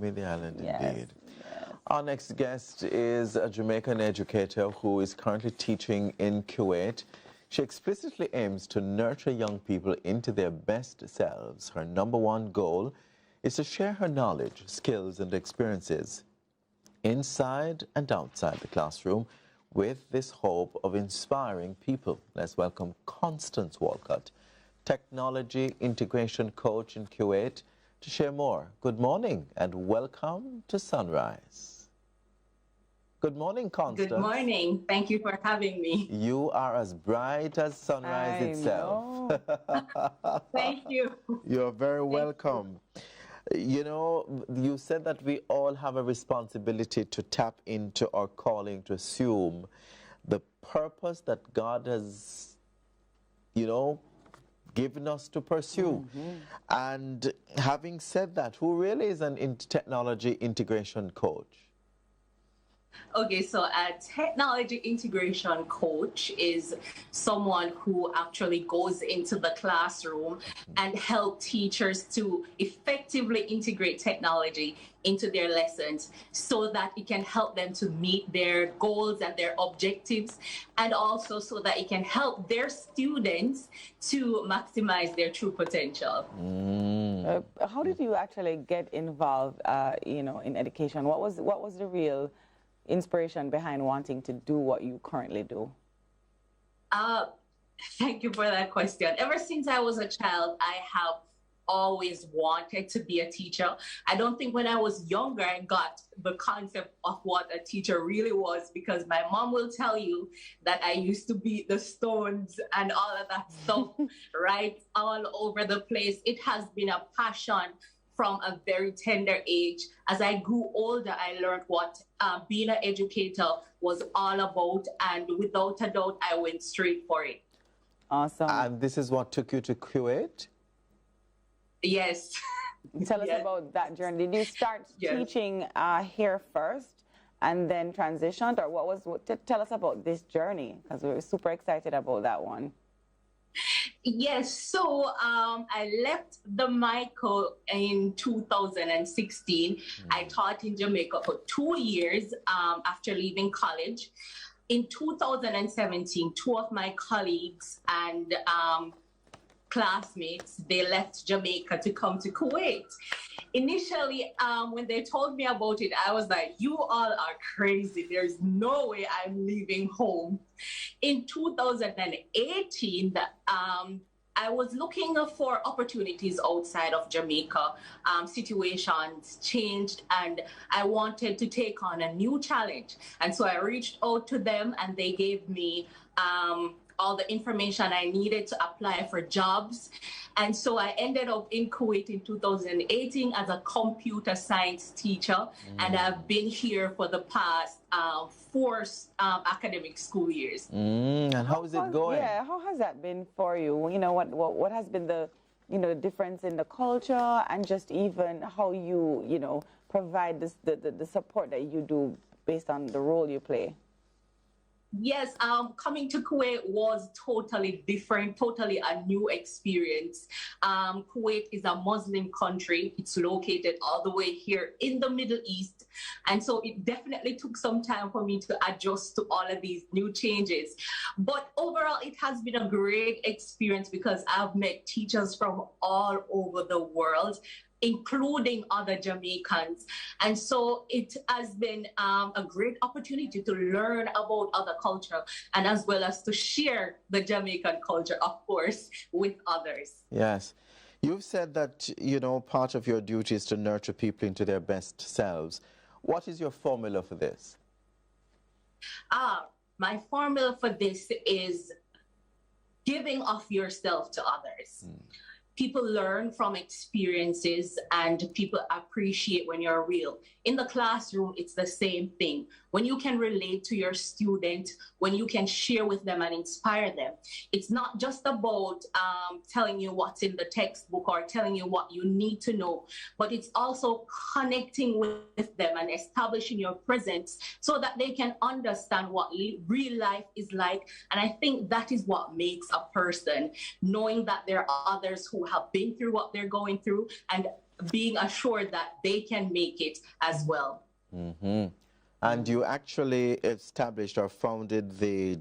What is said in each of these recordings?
me the island Yes. indeed. Yes. Our next guest is a Jamaican educator who is currently teaching in Kuwait. She explicitly aims to nurture young people into their best selves. Her number one goal is to share her knowledge, skills, and experiences inside and outside the classroom with this hope of inspiring people. Let's welcome Constance Walcott, Technology Integration Coach in Kuwait, to share more. Good morning and welcome to Sunrise. Good morning, Constance. Good morning. Thank you for having me. You are as bright as sunrise itself. Thank you. You're very welcome. You know, you said that we all have a responsibility to tap into our calling, to assume the purpose that God has, given us to pursue. And having said that, who really is an technology integration coach? Okay, so a technology integration coach is someone who actually goes into the classroom and help teachers to effectively integrate technology into their lessons so that it can help them to meet their goals and their objectives, and also so that it can help their students to maximize their true potential. How did you actually get involved, in education? What was the real inspiration behind wanting to do what you currently do? Thank you for that question. Ever since I was a child, I have always wanted to be a teacher. I don't think when I was younger, I got the concept of what a teacher really was, because my mom will tell you that I used to beat the stones and all of that stuff, right, all over the place. It has been a passion from a very tender age. As I grew older, I learned what being an educator was all about, and without a doubt, I went straight for it. Awesome. And this is what took you to Kuwait? Yes. Tell us about that journey. Did you start teaching here first and then transitioned, or tell us about this journey, because we're super excited about that one. Yes, so I left Jamaica in 2016. I taught in Jamaica for 2 years after leaving college. In 2017, two of my colleagues and classmates, they left Jamaica to come to Kuwait. Initially, when they told me about it, I was like, you all are crazy. There's no way I'm leaving home. In 2018, I was looking for opportunities outside of Jamaica. Situations changed and I wanted to take on a new challenge. And so I reached out to them and they gave me all the information I needed to apply for jobs. And so I ended up in Kuwait in 2018 as a computer science teacher. And I've been here for the past 4 academic school years. And how is it going? Yeah, how has that been for you? You know, what has been the, the difference in the culture and just even how you, provide the support that you do based on the role you play? Yes, coming to Kuwait was totally different, totally a new experience. Kuwait is a Muslim country. It's located all the way here in the Middle East. And so it definitely took some time for me to adjust to all of these new changes. But overall, it has been a great experience because I've met teachers from all over the world, including other Jamaicans. And so it has been a great opportunity to learn about other culture and as well as to share the Jamaican culture, of course, with others. Yes. You've said that, part of your duty is to nurture people into their best selves. What is your formula for this? My formula for this is giving of yourself to others. People learn from experiences and people appreciate when you're real. In the classroom, it's the same thing. When you can relate to your student, when you can share with them and inspire them, it's not just about telling you what's in the textbook or telling you what you need to know, but it's also connecting with them and establishing your presence so that they can understand what real life is like. And I think that is what makes a person, knowing that there are others who have been through what they're going through and being assured that they can make it as well. And you actually established or founded the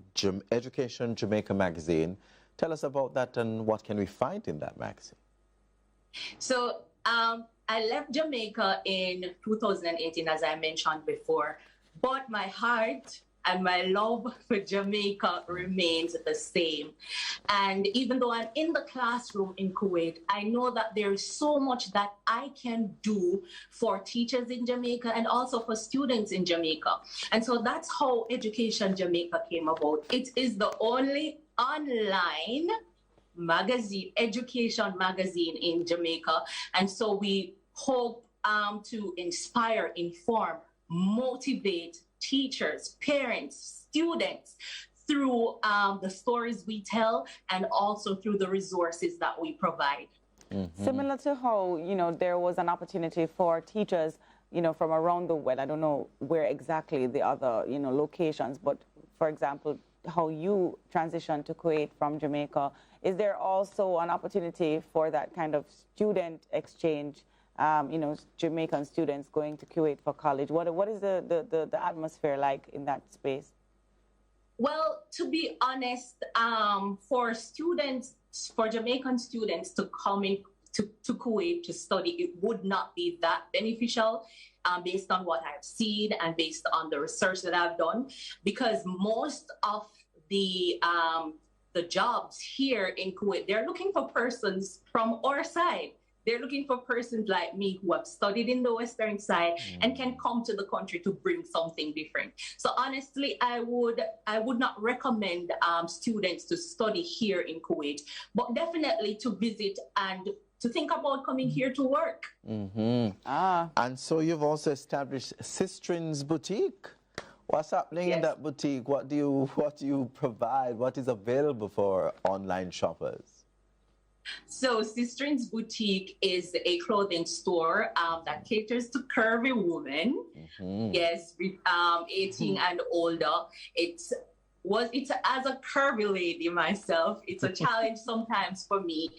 Education Jamaica magazine. Tell us about that and what can we find in that magazine? So I left Jamaica in 2018, as I mentioned before, but my heart and my love for Jamaica remains the same. And even though I'm in the classroom in Kuwait, I know that there is so much that I can do for teachers in Jamaica and also for students in Jamaica. And so that's how Education Jamaica came about. It is the only online magazine, education magazine in Jamaica. And so we hope to inspire, inform, motivate teachers, parents, students through the stories we tell and also through the resources that we provide. Similar to how, there was an opportunity for teachers, from around the world. I don't know where exactly the other, locations, but for example, how you transitioned to Kuwait from Jamaica. Is there also an opportunity for that kind of student exchange? Jamaican students going to Kuwait for college. What is the atmosphere like in that space? Well, to be honest, for Jamaican students to come in to Kuwait to study, it would not be that beneficial based on what I've seen and based on the research that I've done, because most of the jobs here in Kuwait, they're looking for persons from our side. They're looking for persons like me who have studied in the Western side and can come to the country to bring something different. So honestly, I would not recommend students to study here in Kuwait, but definitely to visit and to think about coming here to work. And so you've also established Sistrin's Boutique. What's happening in that boutique? What do you provide? What is available for online shoppers? So Sistrin's Boutique is a clothing store that caters to curvy women. Yes, 18 and older. It's as a curvy lady myself, it's a challenge sometimes for me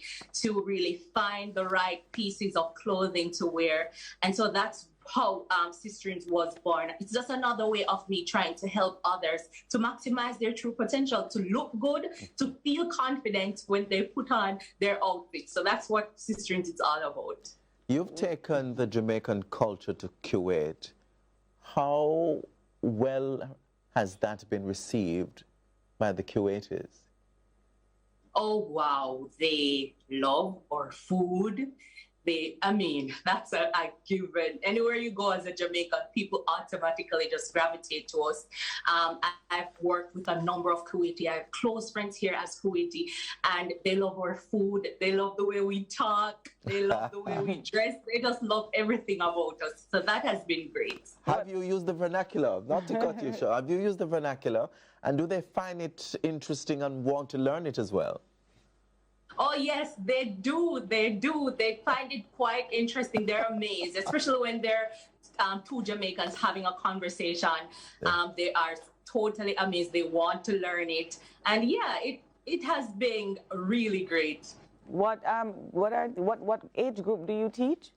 to really find the right pieces of clothing to wear. And so that's how Sistrin's was born. It's just another way of me trying to help others to maximize their true potential, to look good, to feel confident when they put on their outfits. So that's what Sistrin's is all about. You've taken the Jamaican culture to Kuwait. How well has that been received by the Kuwaitis? Oh, wow. They love our food. That's a given. Anywhere you go as a Jamaican, people automatically just gravitate to us. I've worked with a number of Kuwaiti. I have close friends here as Kuwaiti, and they love our food. They love the way we talk. They love the way we dress. They just love everything about us. So that has been great. Have you used the vernacular? Not to cut you short. Have you used the vernacular? And do they find it interesting and want to learn it as well? Oh, yes, they do. They do. They find it quite interesting. They're amazed, especially when they're two Jamaicans having a conversation. They are totally amazed. They want to learn it. And yeah, it has been really great. What age group do you teach?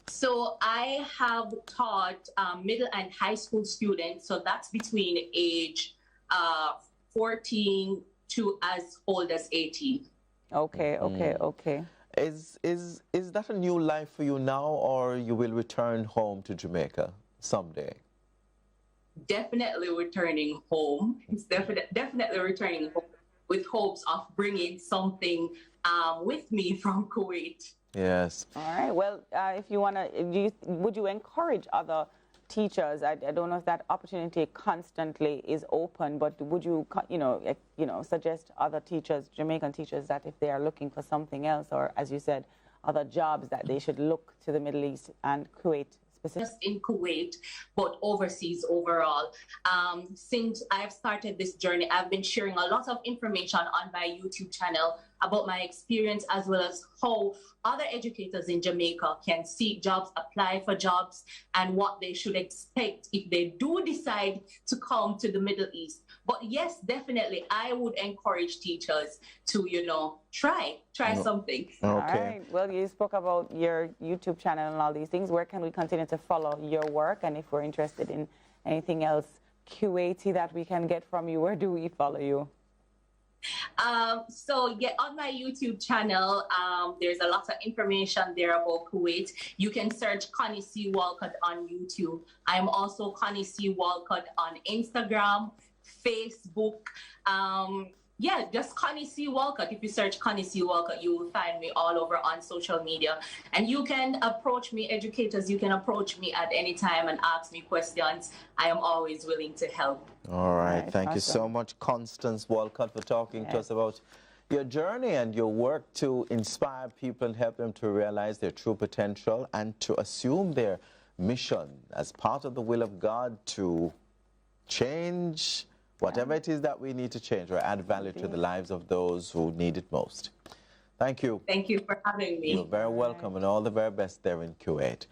So I have taught middle and high school students. So that's between age 14 to as old as 18. Okay. Is that a new life for you now, or you will return home to Jamaica someday? Definitely returning home. It's definitely returning home with hopes of bringing something with me from Kuwait. Yes. All right. Well, if you want to, would you encourage other teachers? I don't know if that opportunity constantly is open, but would you, suggest other teachers, Jamaican teachers, that if they are looking for something else, or as you said, other jobs, that they should look to the Middle East and Kuwait specifically? Just in Kuwait, but overseas overall. Since I've started this journey, I've been sharing a lot of information on my YouTube channel about my experience, as well as how other educators in Jamaica can seek jobs, apply for jobs, and what they should expect if they do decide to come to the Middle East. But yes, definitely, I would encourage teachers to, try something. All Okay. right. Well, you spoke about your YouTube channel and all these things. Where can we continue to follow your work? And if we're interested in anything else Kuwaiti that we can get from you, where do we follow you? So yeah, on my YouTube channel, there's a lot of information there about Kuwait. You can search Connie C. Walcott on YouTube. I'm also Connie C. Walcott on Instagram, Facebook. Yeah, just Connie C. Walcott. If you search Connie C. Walcott, you will find me all over on social media. And you can approach me, educators, you can approach me at any time and ask me questions. I am always willing to help. All right. Thank you Awesome. so much, Constance Walcott, for talking to us about your journey and your work to inspire people and help them to realize their true potential and to assume their mission as part of the will of God to change whatever it is that we need to change or add value to the lives of those who need it most. Thank you. Thank you for having me. You're very welcome, and all the very best there in Kuwait.